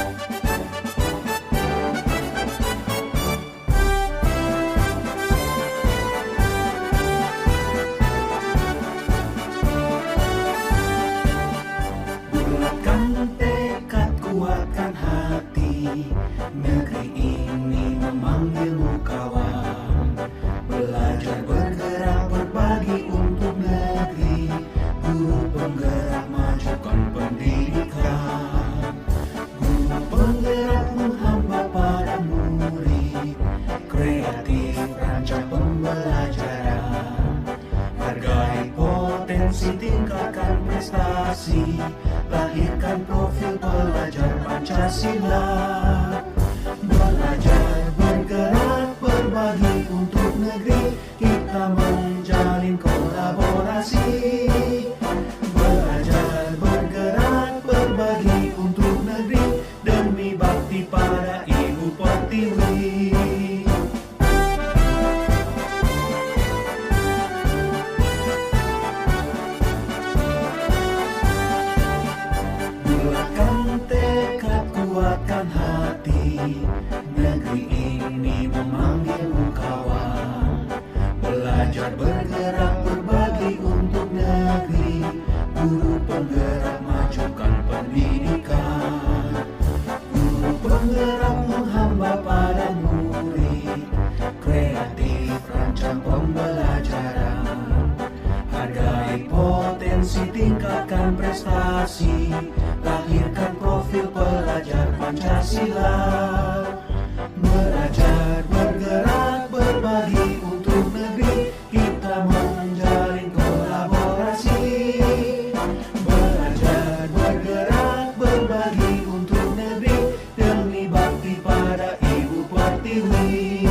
Bulatkan tekad, kuatkan hati, negeri ini memanggilmu kawan. Belajar, bergerak, berbagi untuk negeri, guru penggerak, majukan pendidikan. Guru penggerak menghamba pada murid, kreatif rancang pembelajaran. Hargai potensi, tingkatkan prestasi, lahirkan profil pelajar Pancasila. Belajar, bergerak, berbagi untuk negeri, kita menjalin kolaborasi. Belajar, bergerak, berbagi untuk negeri, demi bakti pada Ibu Pertiwi. Bulatkan tekad, kuatkan hati, negeri ini memanggilmu kawan. Belajar, bergerak, berbagi untuk negeri, guru penggerak, majukan pendidikan. Guru penggerak menghamba pada murid, kreatif rancang pembelajaran. Hargai potensi, tingkatkan prestasi, lahirkan profil pelajar Pancasila. Belajar, bergerak, berbagi untuk negeri, kita menjalin kolaborasi. Belajar, bergerak, berbagi untuk negeri, demi bakti pada Ibu Pertiwi.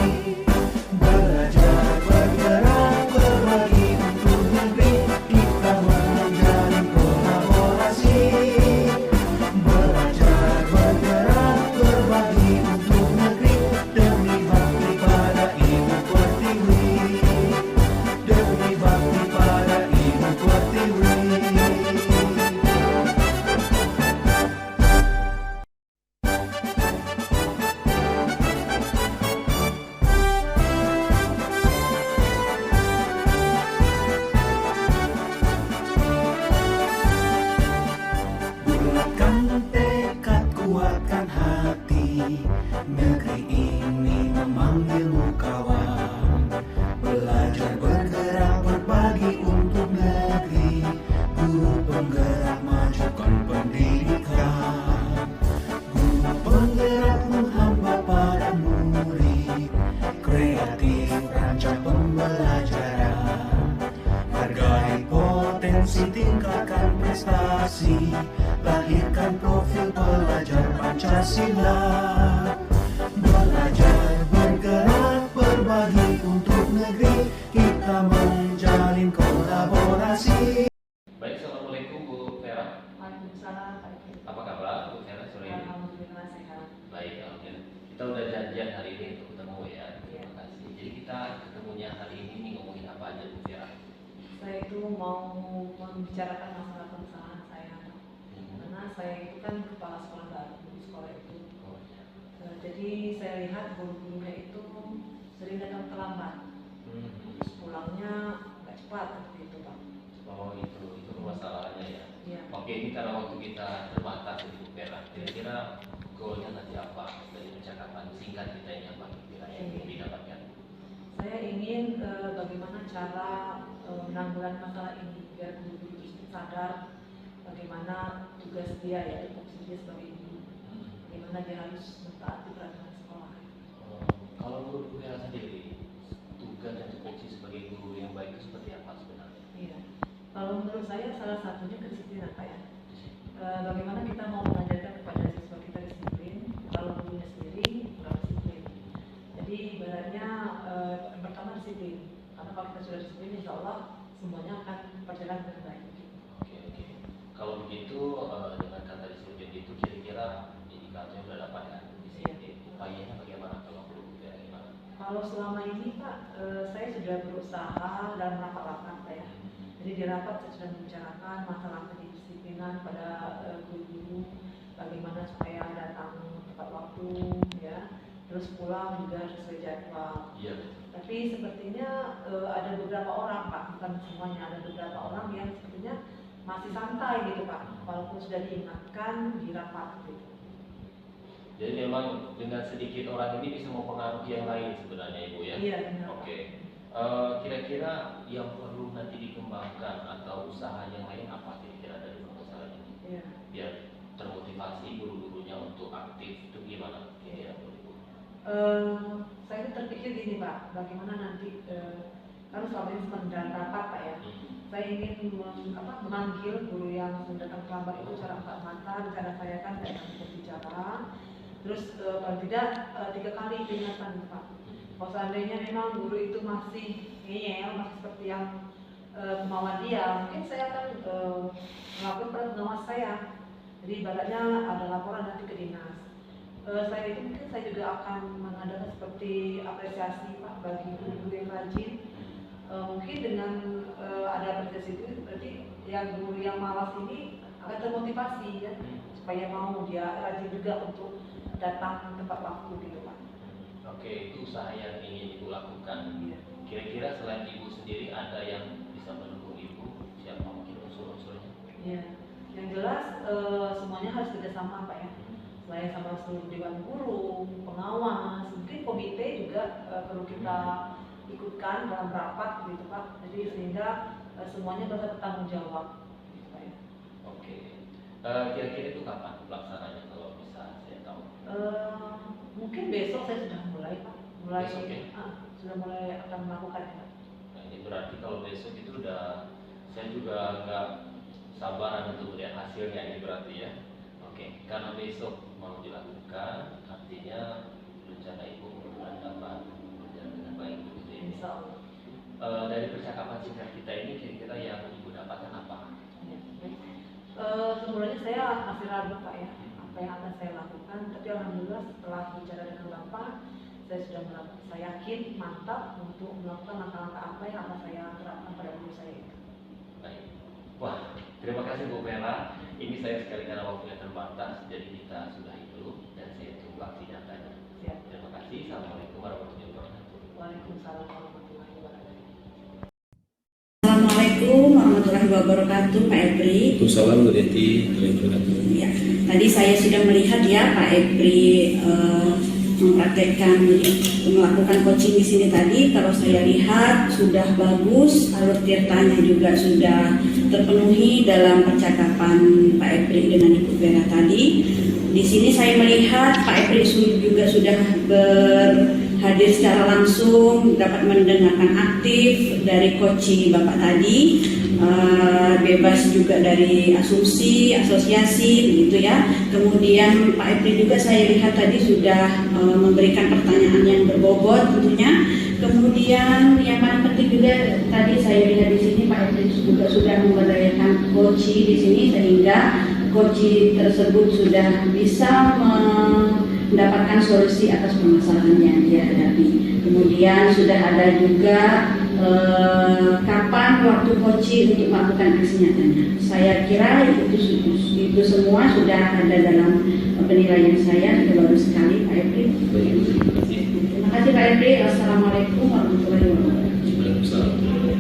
Belajar, bergerak, berbagi untuk negeri, kita menjalin kolaborasi. Belajar, bergerak, berbagi untuk negeri, demi bakti pada Ibu Pertiwi. Demi bakti pada Ibu Pertiwi. Bulatkan tekad, kuatkan hati, negeri ini memanggilmu kawan. Belajar, bergerak, berbagi untuk negeri, guru penggerak, majukan pendidikan. Guru penggerak menghamba pada murid, kreatif rancang pembelajaran. Hargai potensi, tingkatkan prestasi, lahirkan profil pelajar Pancasila. Belajar, bergerak, berbagi untuk negeri, kita menjalin kolaborasi. Baik, assalamualaikum Bu Vera. Waalaikumsalam. Apa kabar Bu Vera sore ini? Alhamdulillah sehat. Baik, alhamdulillah. Kita udah janjian hari ini untuk ketemu ya. Terima kasih. Jadi kita ketemunya hari ini ngomongin apa aja Bu Vera? Saya itu mau membicarakan masalah perusahaan saya, karena saya itu kan kepala sekolah baru di sekolah itu. Oh ya. Jadi saya lihat guru-gurunya itu sering datang terlambat, pulangnya nggak cepat seperti itu Pak. Oh itu masalahnya ya. Iya. Oke, ini karena waktu kita terbatas Bu Vera. Kira-kira goalnya nanti apa dari percakapan singkat kita ini apa kira yang ingin didapatkan? Saya ingin bagaimana cara menanggulangi masalah ini biar guru-guru tersebut sadar bagaimana tugas dia, ya fungsi dia sebagai ibu, bagaimana dia harus mentaati peraturan sekolah. Kalau menurut Bu Vera sendiri, tugas dan tupoksi sebagai guru yang baik itu seperti apa sebenarnya? Iya. Kalau menurut saya salah satunya kedisiplinan Pak ya. Bagaimana kita mau mengajarkan kepada siswa kita disiplin kalau gurunya sendiri kurang disiplin. Jadi ibaratnya pertama disiplin. Karena kalau kita sudah disiplin, insya Allah semuanya akan berjalan dengan baik. Oke. Kalau begitu dengan kata disiplin itu kira-kira indikatornya sudah dapat kan? Disiplin. Upayanya bagaimana kalau perlu gimana? Kalau selama ini Pak, saya sudah berusaha dalam rapat-rapat Pak ya. Jadi di rapat saya sudah membicarakan masalah kedisiplinan pada guru-guru, bagaimana supaya datang terus pulang juga sesuai jadwal. Iya betul. Tapi sepertinya ada beberapa orang Pak, bukan semuanya, ada beberapa orang yang sepertinya masih santai gitu Pak, walaupun sudah diingatkan di rapat gitu. Jadi memang dengan sedikit orang ini bisa mempengaruhi yang lain sebenarnya Ibu ya? Iya benar. Oke. Kira-kira yang perlu nanti dikembangkan atau usaha yang lain apa kira-kira dari proposal ini? Iya. Biar termotivasi guru-gurunya untuk aktif itu gimana kira-kira Ibu? Saya terpikir gini Pak, bagaimana nanti kan selama ini sedang rapat Pak ya. Saya ingin memanggil guru yang datang terlambat itu secara empat mata, rencana saya kan saya akan berbicara. Terus paling tidak 3 kali peringatan Pak. Kalau seandainya memang guru itu masih ngeyel, masih seperti yang kemauan dia, mungkin saya akan melakukan peran pengawas saya. Jadi ibaratnya ada laporan nanti ke dinas. Saya itu mungkin saya juga akan mengadakan seperti apresiasi Pak bagi guru-guru yang rajin. Mungkin dengan ada apresiasi itu berarti yang guru yang malas ini akan termotivasi ya, supaya mau dia rajin juga untuk datang tempat waktu gitu Pak. Oke, itu usaha yang ingin Ibu lakukan. Iya. Kira-kira selain Ibu sendiri ada yang bisa mendukung Ibu? Siapa mungkin unsur-unsurnya? Iya. Yang jelas semuanya harus kerjasama Pak ya. Selain sama seluruh dewan guru, pengawas, mungkin komite juga perlu kita ikutkan dalam rapat gitu Pak. Jadi sehingga semuanya bisa bertanggung jawab. Gitu, Pak, ya. Oke. Kira-kira itu kapan pelaksananya kalau bisa saya tahu? Mungkin besok saya sudah mulai Pak. Besok, ya? Sudah mulai akan melakukan ya. Nah, ini berarti kalau besok itu udah saya juga nggak sabaran untuk melihat hasilnya ini berarti ya. Oke, karena besok mau dilakukan, artinya rencana Ibu mudah-mudahan dapat berjalan dengan baik begitu ya. Insya Allah. Dari percakapan singkat kita ini kira-kira yang Ibu dapatkan apa? Ya, baik. Sebenarnya saya masih ragu Pak ya, apa yang akan saya lakukan. Tapi alhamdulillah setelah bicara dengan Bapak, saya yakin mantap untuk melakukan langkah-langkah apa yang akan saya terapkan pada guru saya itu. Baik. Wah, terima kasih Bu Vera. Ini saya sekali karena waktunya terbatas, jadi kita sudahi dulu dan saya tunggu aksi nyatanya. Siap. Terima kasih. Assalamualaikum warahmatullahi wabarakatuh. Waalaikumsalam warahmatullahi wabarakatuh. Assalamualaikum warahmatullahi wabarakatuh, Pak Epri. Waalaikumsalam Bu Deti. Ya, tadi saya sudah melihat ya Pak Epri mempraktekkan melakukan coaching di sini tadi. Kalau saya lihat sudah bagus, alur tirtanya juga sudah terpenuhi dalam percakapan Pak Epri dengan Ibu Vera tadi. Di sini saya melihat Pak Epri juga sudah hadir secara langsung, dapat mendengarkan aktif dari coaching Bapak tadi, bebas juga dari asumsi, asosiasi, begitu ya. Kemudian Pak Epri juga saya lihat tadi sudah memberikan pertanyaan yang berbobot tentunya. Kemudian yang paling penting juga tadi saya lihat di sini Pak Epri juga sudah memberdayakan coaching di sini sehingga coaching tersebut sudah bisa mendapatkan solusi atas permasalahan yang dia hadapi. Kemudian sudah ada juga kapan waktu coaching untuk melakukan aksi nyatanya. Saya kira itu semua sudah ada dalam penilaian saya, sudah bagus sekali Pak Epri. Terima kasih. Terima kasih Pak Epri. Assalamualaikum warahmatullahi wabarakatuh. Waalaikumsalam.